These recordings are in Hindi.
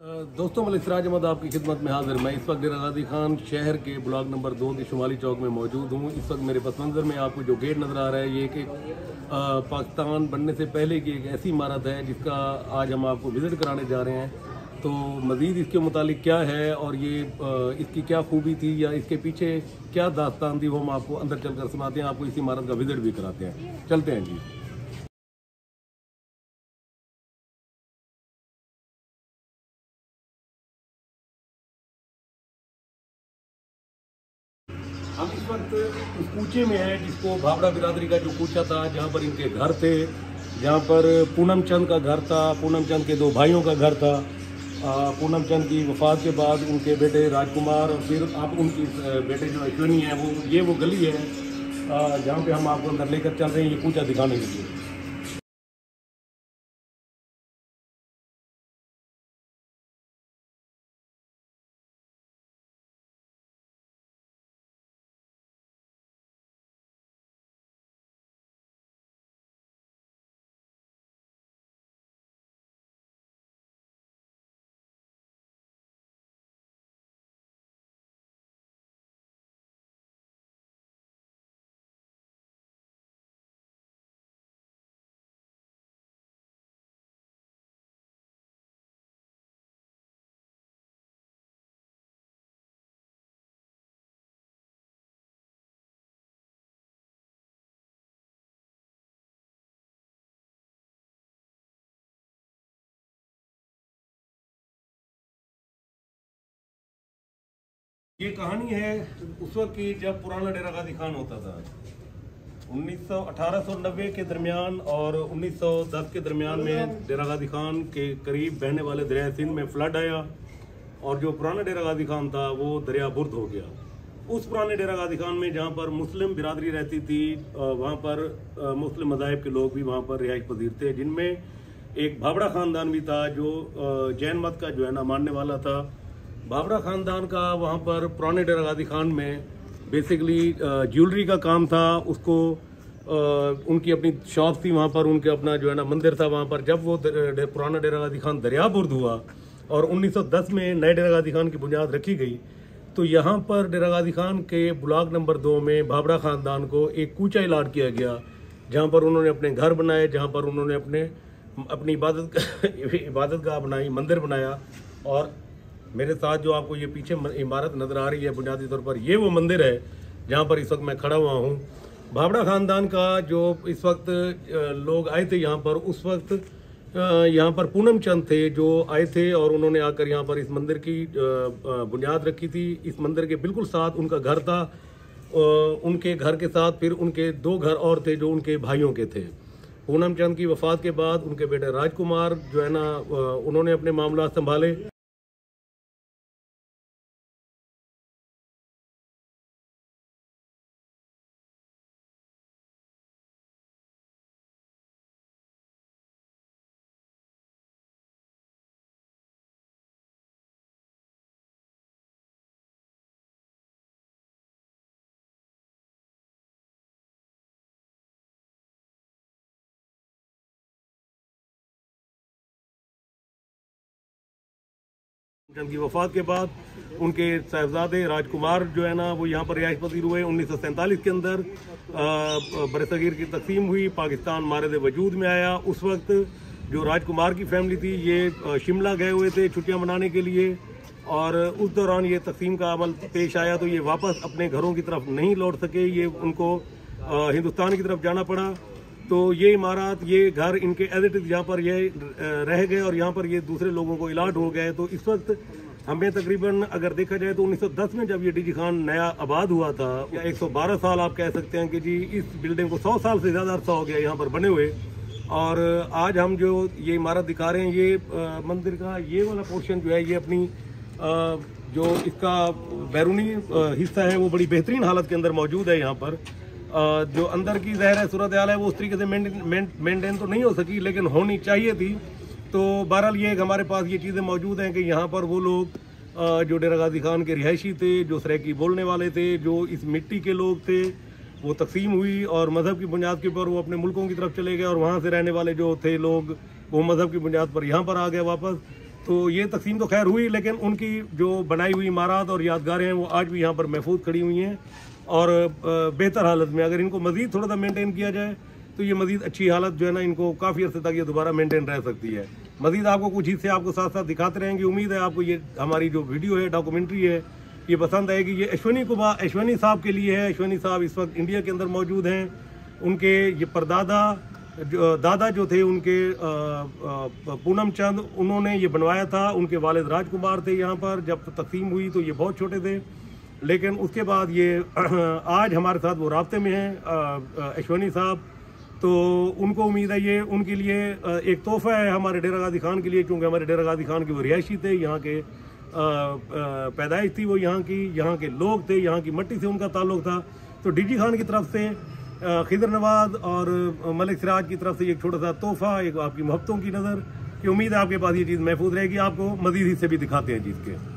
दोस्तों, मलिक सिराज अहमद आपकी खिदमत में हाजिर। मैं इस वक्त डेरा गाजी खान शहर के ब्लॉक नंबर 2 के शुमाली चौक में मौजूद हूँ। इस वक्त मेरे पस मंज़र में आपको जो गेट नज़र आ रहा है, ये एक पाकिस्तान बनने से पहले की एक ऐसी इमारत है जिसका आज हम आपको विज़िट कराने जा रहे हैं। तो मज़ीद इसके मुतालिक क्या है और ये इसकी क्या खूबी थी या इसके पीछे क्या दास्तान थी, वो हम आपको अंदर चल कर सुनाते हैं, आपको इस इमारत का विज़िट भी कराते हैं। चलते हैं जी। हम इस वक्त उस कूचे में हैं जिसको भावड़ा बिरादरी का जो कूचा था, जहाँ पर इनके घर थे, जहाँ पर पूनम चंद का घर था, पूनम चंद के दो भाइयों का घर था। पूनम चंद की वफात के बाद उनके बेटे राजकुमार और फिर आप उनकी बेटे जो अश्विनी है, वो गली है जहाँ पे हम आपको अंदर लेकर चल रहे हैं ये कूचा दिखाने के लिए। ये कहानी है उस वक्त की जब पुराना डेरा गाजी खान होता था। 1890 के दरमियान और 1910 के दरमियान में डेरा गाजी खान के करीब बहने वाले दरिया सिंध में फ्लड आया और जो पुराना डेरा गाजी खान था वो दरिया बुर्द हो गया। उस पुराने डेरा गाजी खान में जहाँ पर मुस्लिम बिरादरी रहती थी, वहाँ पर मुस्लिम मज़ाहिब के लोग भी वहाँ पर रिहाइश पजीर थे, जिनमें एक भावड़ा ख़ानदान भी था जो जैन मत का जो है ना मानने वाला था। भावड़ा ख़ानदान का वहाँ पर पुराने डेरा गाजी खान में बेसिकली ज्वेलरी का काम था। उसको उनकी अपनी शॉप थी, वहाँ पर उनके अपना जो है ना मंदिर था। वहाँ पर जब वो पुराना डेरा गाजी खान दरिया बुर्द हुआ और 1910 में नए डेरा गाजी खान की बुनियाद रखी गई, तो यहाँ पर डेरा गाजी खान के ब्लॉक नंबर 2 में भावड़ा ख़ानदान को एक कूचा अलाट किया गया, जहाँ पर उन्होंने अपने घर बनाए, जहाँ पर उन्होंने अपनी इबादत गाह बनाई, मंदिर बनाया। और मेरे साथ जो आपको ये पीछे इमारत नज़र आ रही है, बुनियादी तौर पर ये वो मंदिर है जहाँ पर इस वक्त मैं खड़ा हुआ हूँ। भावड़ा ख़ानदान का जो इस वक्त लोग आए थे यहाँ पर, उस वक्त यहाँ पर पूनम चंद थे जो आए थे और उन्होंने आकर यहाँ पर इस मंदिर की बुनियाद रखी थी। इस मंदिर के बिल्कुल साथ उनका घर था। उनके घर के साथ फिर उनके 2 घर और थे जो उनके भाइयों के थे। पूनम चंद की वफ़ात के बाद उनके बेटे राजकुमार जो है ना, उन्होंने अपने मामला संभाले। चंद की वफात के बाद उनके साहबजादे राजकुमार जो है ना, वो यहाँ पर रिहाइश पजीर हुए। 1947 के अंदर बरसगीर की तकसीम हुई, पाकिस्तान मारद वजूद में आया। उस वक्त जो राजकुमार की फैमिली थी ये शिमला गए हुए थे छुट्टियाँ मनाने के लिए, और उस दौरान ये तकसीम का अमल पेश आया तो ये वापस अपने घरों की तरफ नहीं लौट सके, ये उनको हिंदुस्तान की तरफ जाना पड़ा। तो ये इमारत, ये घर इनके एज इट इज़ यहाँ पर ये रह गए और यहाँ पर ये दूसरे लोगों को इलाट हो गए। तो इस वक्त हमें तकरीबन अगर देखा जाए तो 1910 में जब ये डीजी खान नया आबाद हुआ था, या 112 साल आप कह सकते हैं कि जी इस बिल्डिंग को 100 साल से ज़्यादा अरसा हो गया यहाँ पर बने हुए। और आज हम जो ये इमारत दिखा रहे हैं, ये मंदिर का ये वाला पोर्शन जो है, ये अपनी जो इसका बैरूनी हिस्सा है वो बड़ी बेहतरीन हालत के अंदर मौजूद है। यहाँ पर जो अंदर की ज़ाहिर है सूरत हाल है वो उस तरीके से मेंटेन तो नहीं हो सकी, लेकिन होनी चाहिए थी। तो बहरहाल ये हमारे पास ये चीज़ें मौजूद हैं कि यहाँ पर वो लोग जो डेरा गाजी खान के रिहायशी थे, जो सराइकी बोलने वाले थे, जो इस मिट्टी के लोग थे, वो तकसीम हुई और मज़हब की बुनियाद के ऊपर वो अपने मुल्कों की तरफ चले गए और वहाँ से रहने वाले जो थे लोग वो मज़हब की बुनियाद पर यहाँ पर आ गए वापस। तो ये तकसीम तो खैर हुई, लेकिन उनकी जो बनाई हुई इमारत और यादगारें हैं वो आज भी यहाँ पर महफूज खड़ी हुई हैं और बेहतर हालत में। अगर इनको मज़ीद थोड़ा सा मेंटेन किया जाए तो ये मज़ीद अच्छी हालत जो है ना, इनको काफ़ी अर्से तक ये दोबारा मेंटेन रह सकती है। मज़ीद आपको कुछ हिस्से आपको साथ साथ दिखाते रहेंगे। उम्मीद है आपको ये हमारी जो वीडियो है, डॉक्यूमेंट्री है, ये पसंद आएगी। ये अश्वनी साहब के लिए है। अश्वनी साहब इस वक्त इंडिया के अंदर मौजूद हैं। उनके ये परदादा दादा जो थे उनके पूनम चंद, उन्होंने ये बनवाया था। उनके वालिद राजकुमार थे यहाँ पर। जब तकसीम हुई तो ये बहुत छोटे थे, लेकिन उसके बाद ये आज हमारे साथ वो राब्ते में हैं अश्वनी साहब। तो उनको उम्मीद है ये उनके लिए एक तोहफा है हमारे डेरा गाजी खान के लिए, क्योंकि हमारे डेरा गाजी खान के वो रिहायशी थे, यहाँ के पैदाइश थी वो यहाँ के लोग थे, यहाँ की मट्टी से उनका ताल्लुक था। तो डीजी खान की तरफ से खिदर नवाज और मलिक सिराज की तरफ से एक छोटा सा तोहफा, एक आपकी मोहब्बतों की नज़र की उम्मीद है आपके पास ये चीज़ महफूज रहेगी। आपको मज़ीद हिस्से भी दिखाते हैं चीज़ के।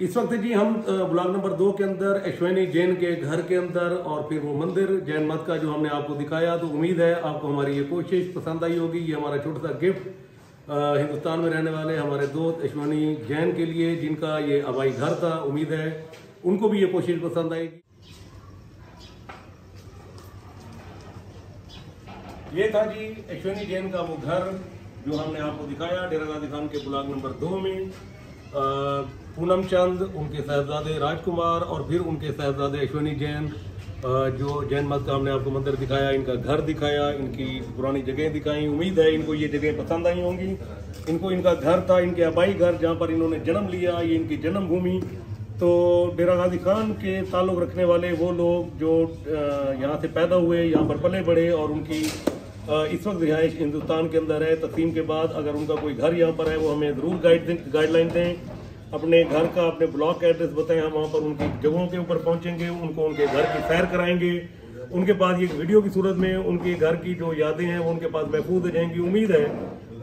इस वक्त जी हम ब्लॉक नंबर 2 के अंदर अश्वनी जैन के घर के अंदर, और फिर वो मंदिर जैन मत का जो हमने आपको दिखाया। तो उम्मीद है आपको हमारी ये कोशिश पसंद आई होगी। ये हमारा छोटा सा गिफ्ट हिंदुस्तान में रहने वाले हमारे दोस्त अश्वनी जैन के लिए, जिनका ये हवाई घर था। उम्मीद है उनको भी ये कोशिश पसंद आएगी। ये था जी अश्वनी जैन का वो घर जो हमने आपको दिखाया डेरा गाजी खान के ब्लॉक नंबर 2 में। पूनम चंद, उनके साहबजादे राजकुमार और फिर उनके साहबजादे अश्वनी जैन, जो जैन मत का हमने आपको मंदिर दिखाया, इनका घर दिखाया, इनकी पुरानी जगह दिखाई। उम्मीद है इनको ये जगह पसंद आई होंगी। इनको इनका घर था, इनके आबाई घर जहाँ पर इन्होंने जन्म लिया, ये इनकी जन्मभूमि। तो डेरा गाजी खान के ताल्लुक़ रखने वाले वो लोग जो यहाँ से पैदा हुए, यहाँ पर पले बढ़े और उनकी इस वक्त रिहाइश हिंदुस्तान के अंदर है। तकसीम के बाद अगर उनका कोई घर यहाँ पर है वो हमें ज़रूर गाइडलाइन दें। अपने घर का, अपने ब्लॉक का एड्रेस बताएं, हम वहाँ पर उनकी जगहों के ऊपर पहुँचेंगे, उनको उनके घर की सैर कराएंगे उनके पास ये वीडियो की सूरत में उनके घर की जो यादें हैं वो उनके पास महफूज हो जाएंगी। उम्मीद है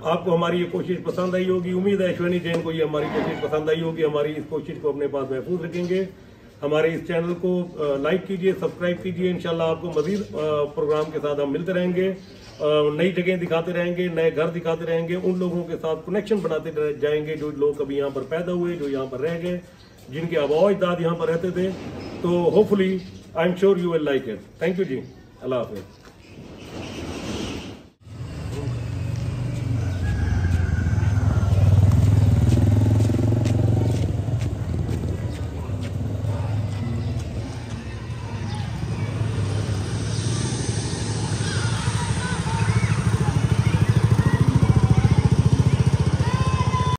आपको हमारी ये कोशिश पसंद आई होगी। उम्मीद है अश्विनी जैन को ये हमारी कोशिश पसंद आई होगी। हमारी इस कोशिश को अपने पास महफूज रखेंगे। हमारे इस चैनल को लाइक कीजिए, सब्सक्राइब कीजिए। इंशाल्लाह आपको मजीद प्रोग्राम के साथ हम मिलते रहेंगे, नई जगह दिखाते रहेंगे, नए घर दिखाते रहेंगे, उन लोगों के साथ कनेक्शन बनाते जाएंगे जो लोग कभी यहाँ पर पैदा हुए, जो यहाँ पर रह गए, जिनके आबा अजदाद यहाँ पर रहते थे। तो hopefully I am sure you will like it. Thank you ji, अल्लाह हाफिज़।